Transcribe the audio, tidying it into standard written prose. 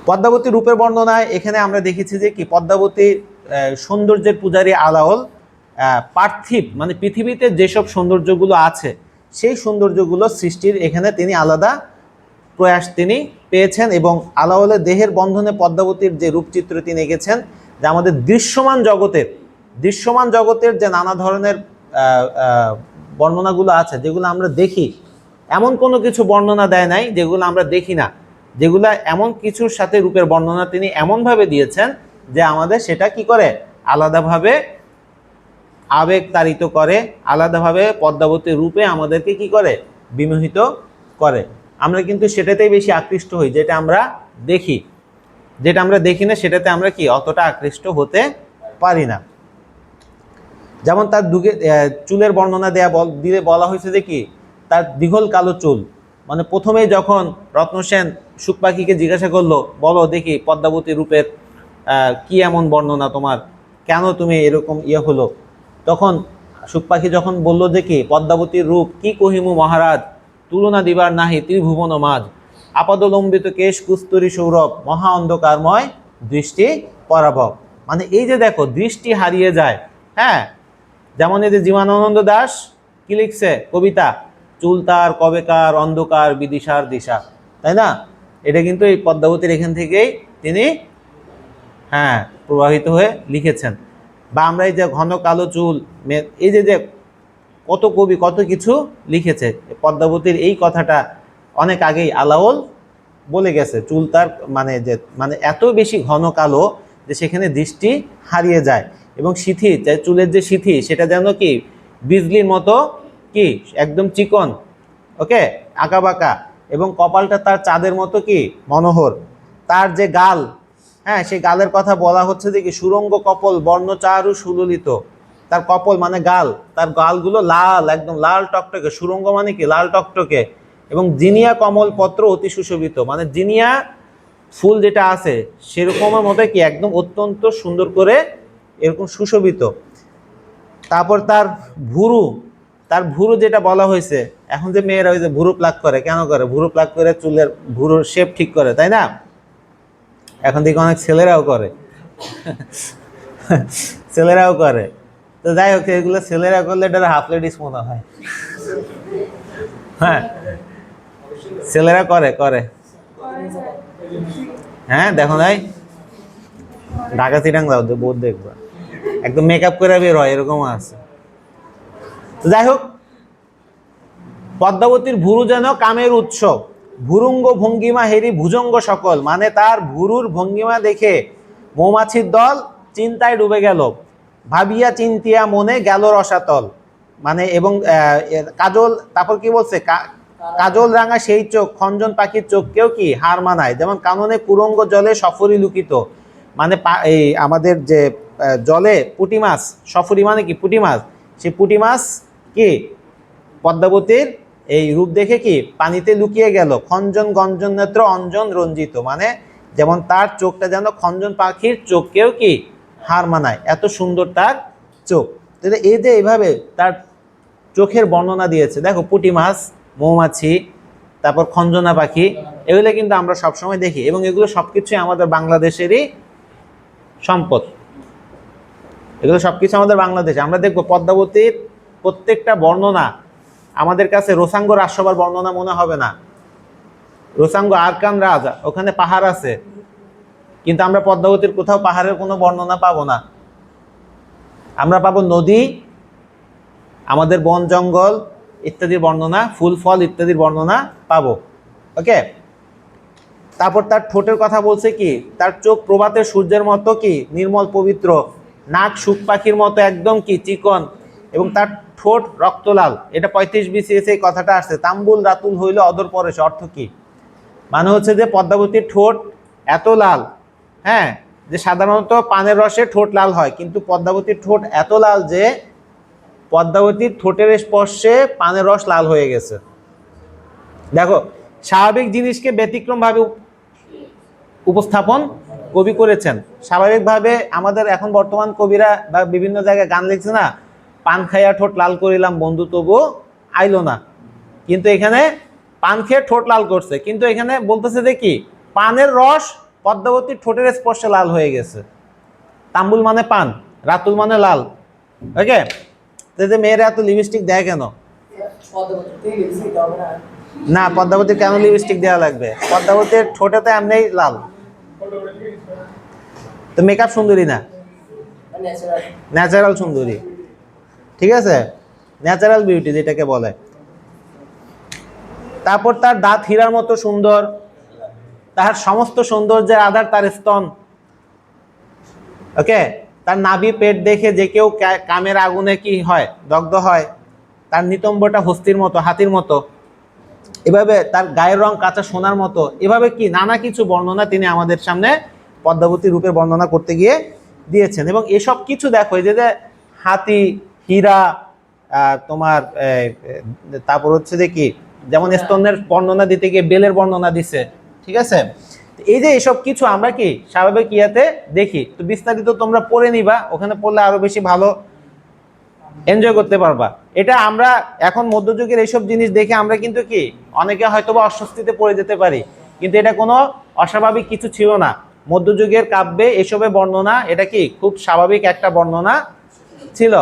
পদ্মাবতী রূপের বর্ণনায় এখানে আমরা দেখেছি যে কি পদ্মাবতী সৌন্দর্যের পূজারী আলাওল পার্থিব মানে পৃথিবীতে যেসব সৌন্দর্যগুলো আছে সেই সৌন্দর্যগুলো সৃষ্টির এখানে তিনি আলাদা প্রয়াস তিনি পেয়েছেন এবং আলাওলের দেহের বন্ধনে পদ্মাবতীর যে রূপচিত্র তিনি এঁকেছেন যে আমাদের দৃশ্যমান জগতের যে নানা ধরনের বর্ণনাগুলো আছে যেগুলো আমরা দেখি, এমন কোনো কিছু বর্ণনা দেয় নাই যেগুলো আমরা দেখি না, যেগুলা এমন কিছুর সাথে রূপের বর্ণনা তিনি এমনভাবে দিয়েছেন যে আমাদের সেটা কি করে আলাদাভাবে আবেগ তাড়িত করে, আলাদাভাবে পদ্মাবতীর রূপে আমাদেরকে কি করে বিমোহিত করে। আমরা কিন্তু সেটাতেই বেশি আকৃষ্ট হই, যেটা আমরা দেখি। যেটা আমরা দেখি না সেটাতে আমরা কি অতটা আকৃষ্ট হতে পারি না। যেমন তার চুলের বর্ণনা দিলে বলা হয়েছে যে কি তার দীঘল কালো চুল, মানে প্রথমেই যখন রত্নসেন শুক পাখিকে জিজ্ঞাসা করলো, বলো দেখি পদ্মাবতী রূপের কি এমন বর্ণনা তোমার, কেন তুমি এরকম হলো, তখন শুক পাখি যখন বলল যে কি পদ্মাবতীর রূপ কি কহিমু মহারাজ, তুলনা দিবার নাহি ত্রিভুবন মাঝ, আপাদলম্বিত কেশ কুস্তরী সৌরভ, মহা অন্ধকারময় দৃষ্টি পরাভব। মানে এই যে দেখো দৃষ্টি হারিয়ে যায়। হ্যাঁ, যেমন এই যে জীবনানন্দ দাশ কি লিখছে কবিতা, চুল তার কবেকার অন্ধকার বিদিশার দিশা, তাই না? এটা কিন্তু এই পদ্মাবতীর এখান থেকেই তিনি প্রবাহিত হয়ে লিখেছেন। বা আমরা এই যে ঘন কালো চুল, এই যে কত কবি কত কিছু লিখেছে, পদ্মাবতীর এই কথাটা অনেক আগেই আলাওল বলে গেছে। চুল তার মানে এত বেশি ঘন কালো যে সেখানে দৃষ্টি হারিয়ে যায়, এবং সিথি চুলের যে সিথি সেটা যেন কি বিজলির মতো কি একদম চিকন, ওকে, আঁকা বাঁকা, এবং কপালটা তার চাঁদের মতো কি মনোহর। তার যে গাল, সেই গালের কথা বলা হচ্ছে যে কি সুরঙ্গ কপল বর্ণচারু সুললিত। তার কপল মানে গাল, তার গালগুলো লাল, একদম লাল টকটকে, সুরঙ্গ মানে কি লাল টকটকে, এবং জিনিয়া কমল পত্র অতি সুশোভিত, মানে জিনিয়া ফুল যেটা আছে সেরকমের মতো কি একদম অত্যন্ত সুন্দর করে এরকম সুশোভিত। তারপর তার ভুরু যেটা বলা হয়েছে, এখন যে মেয়েরা ওই যে ভুরু প্লাক করে, কেন করে? ভুরু প্লাক করে চুলের ভুরুর শেপ ঠিক করে, তাই না? এখন থেকে অনেক ছেলেরাও করে তো যাই হোক, এগুলো ছেলেরা করলে এটা হাফ লেডিস মনে হয়। ছেলেরা করে দেখো নাই, ঢাকা চিটাং যাও বোধ দেখবা একদম মেকআপ করে বের হয়, এরকম আছে। তো যাই হোক, পদ্মাবতীর ভুরু যেন কামের উৎস, ভুরুঙ্গ ভঙ্গিমা হেরি ভুজঙ্গ সকল, মানে তার ভুরুর ভঙ্গিমা দেখে মৌমাছির দল চিন্তায় ডুবে গেল, ভাবিয়া চিন্তিয়া মনে গেল রসাতল। মানে এবং কাজল, তারপর কি বলছে, কাজল রাঙা সেই চোখ খঞ্জন পাখির চোখকেও কি হার মানায়, যেমন কাননে কুরঙ্গ জলে সফরি লুকিত, মানে এই আমাদের যে জলে পুঁটি মাছ, সফরি মানে কি পুঁটি মাছ, সেই পুঁটি মাছ কি পদ্মাবতীর এই রূপ দেখে কি পানিতে লুকিয়ে গেল, খঞ্জন গঞ্জন নেত্র অঞ্জন রঞ্জিত, মানে যেমন তার চোখটা যেন খঞ্জন পাখির চোখকেও কি হার মানায়, এত সুন্দর তার চোখ। এই যে এইভাবে তার চোখের বর্ণনা দিয়েছে, দেখো পুঁটি মাছ, মৌমাছি, তারপর খঞ্জনা পাখি, এগুলো কিন্তু আমরা সবসময় দেখি, এবং এগুলো সবকিছুই আমাদের বাংলাদেশেরই সম্পদ। এগুলো সবকিছু আমাদের বাংলাদেশে। আমরা দেখবো পদ্মাবতীর প্রত্যেকটা বর্ণনা আমাদের কাছে রোসাঙ্গ রাজসভার বর্ণনা মনে হবে না। রোসাঙ্গ আরকান রাজ, ওখানে পাহাড় আছে, কিন্তু আমরা পদ্মাবতীর কোথাও পাহাড়ের কোনো বর্ণনা পাবো না। আমরা পাবো নদী, আমাদের বন জঙ্গল ইত্যাদির বর্ণনা, ফুল ফল ইত্যাদির বর্ণনা পাবো, ওকে। তারপর তার ঠোঁটের কথা বলছে কি, তার চোখ প্রভাতের সূর্যের মতো কি নির্মল পবিত্র, নাক শুক পাখির মতো একদম কি চিকন, এবং তার ঠোঁট রক্তলাল। এটা 35 BCS এই কথাটা আসছে, তাম্বুল রাতুল হইল অদর পরেশ। অর্থ কি? মানে হচ্ছে যে পদ্মাবতীর ঠোঁট এত লাল, যে সাধারণত পানের রসে ঠোঁট লাল হয়, কিন্তু পদ্মাবতীর ঠোঁট এত লাল যে পদ্মাবতীর ঠোঁটের স্পর্শে পানের রস লাল হয়ে গেছে। দেখো, স্বাভাবিক জিনিসকে ব্যতিক্রমভাবে উপস্থাপন কবি করেছেন। স্বাভাবিকভাবে আমাদের এখন বর্তমান কবিরা বা বিভিন্ন জায়গায় গান লিখছে না, পান খাইয়া ঠোঁট লাল করিলাম বন্ধু তবু আইলো না, কিন্তু এখানে পান খেয়ে ঠোঁট লাল করছে, কিন্তু এখানে বলতেছে যে কি পানের রস পদ্মাবতীর ঠোঁটের স্পর্শে লাল হয়ে গেছে। তাম্বুল মানে পান, রাতুল মানে লাল। ওকে, তো মেয়েরা এত লিপস্টিক দেয় কেন? না, পদ্মাবতীর কেন লিপস্টিক দেওয়া লাগবে? পদ্মাবতীর ঠোঁটে তো এমনি লাল, তো মেকআপ সুন্দরী না, ন্যাচারাল সুন্দরী। ঠিক আছে, ন্যাচারাল বিউটি যেটাকে বলে। তারপর তার দাঁত হীরার মতো সুন্দর, তার সমস্ত সৌন্দর্যের আধার তার স্তন। ওকে, তার নাভি পেট দেখে যে কেউ কামের আগুনে কি হয়, দগ্ধ হয়। তার নিতম্বটা হস্তির মতো, হাতির মতো। এভাবে তার গায়ের রং কাঁচা সোনার মতো। এভাবে কি নানা কিছু বর্ণনা তিনি আমাদের সামনে পদ্মাবতী রূপের বর্ণনা করতে গিয়ে দিয়েছেন। এবং এসব কিছু দেখো, এই যে হাতি, হীরা, তোমার তারপর হচ্ছে যে কি, যেমন স্তনের বর্ণনা দিতে গিয়ে বেলের বর্ণনা দিছে। ঠিক আছে, এই যে এসব কিছু আমরা কি স্বাভাবিক ইয়াতে দেখি, তো বিস্তারিত তোমরা পড়ে নিবা, ওখানে পড়লে আরো বেশি ভালো এনজয় করতে পারবা। এটা আমরা এখন মধ্যযুগের এইসব জিনিস দেখে আমরা কিন্তু কি অনেকে হয়তোবা অস্বস্তিতে পড়ে যেতে পারি, কিন্তু এটা কোনো অস্বাভাবিক কিছু ছিল না। মধ্যযুগের কাব্যে এসবের বর্ণনা এটা কি খুব স্বাভাবিক একটা বর্ণনা ছিল।